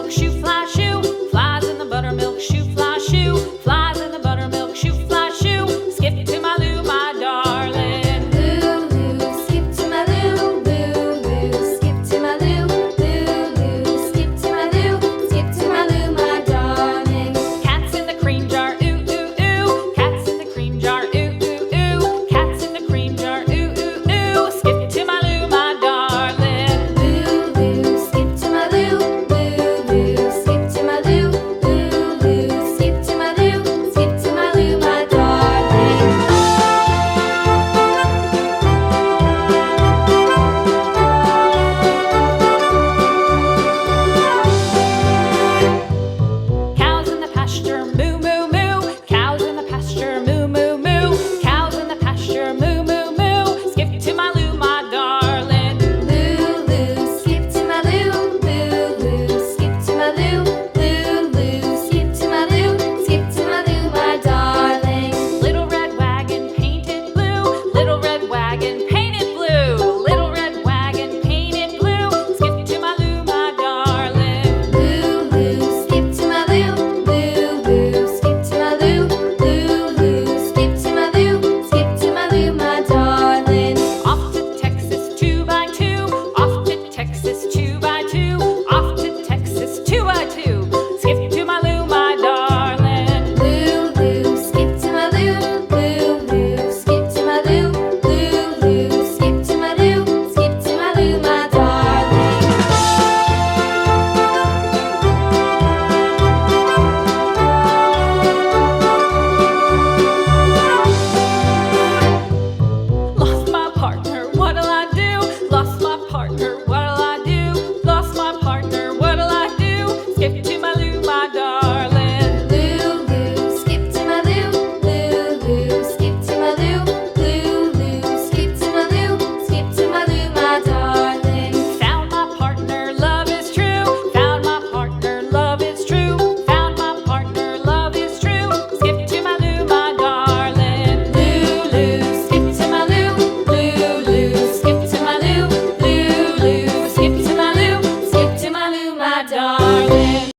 buttermilk shoe, fly shoe. Flies in the buttermilk shoe, fly shoe. Flies in the buttermilk shoe, fly shoe. Skip to my Lou, my darling. Lou, skip to my Lou, Lou, skip to my Lou, Lou, skip to my Lou, skip to my Lou, my darling. Cats in the cream jar, ooh, ooh, ooh. Cats in the cream jar, ooh, ooh, ooh. Cats in the cream jar, ooh, ooh, ooh. Skip to my Lou, my darling. Lou, skip to my Lou, Lou, skip to my Lou, Lou, skip to my Lou, skip to my Lou, my darling. Cows in the pasture, moo, moo, moo. Cows in the pasture, moo, moo, moo. Cows in the pasture, moo, moo, moo. Skip to my Lou, my darling. Lou, skip to my Lou, Lou, skip to my Lou, Lou, skip to my Lou, skip to my Lou, my darling. Little red wagon painted blue. Little red wagon painted blue. Little red wagon painted blue. Skip to my Lou, my darling. Lou, skip to my Lou, Lou, skip to my Lou, Lou, skip to my Lou, skip to my Lou, my darling. Off to Texas 2x2. Off to Texas 2x2. Off to Texas 2x2. Skip to my Lou, my darling. Lou, skip to my Lou, Lou, skip to my Lou, Lou, skip to my Lou, skip to my Lou, my darling. Lost my partner, what'll I do? Lost my partner, what'll I do? Lost my partner, what'll I do? Skip to my Lou, my darling. Lou, skip to my Lou, Lou, skip to my Lou, Lou, skip to my Lou, skip to my Lou, my darling. Found my partner, love is true. Found my partner, love is true. Found my partner, love is true. Skip to my Lou, my darling. Lou, skip to my Lou, Lou, skip to my Lou, Lou, skip to my Lou, skip to my Lou, my darling.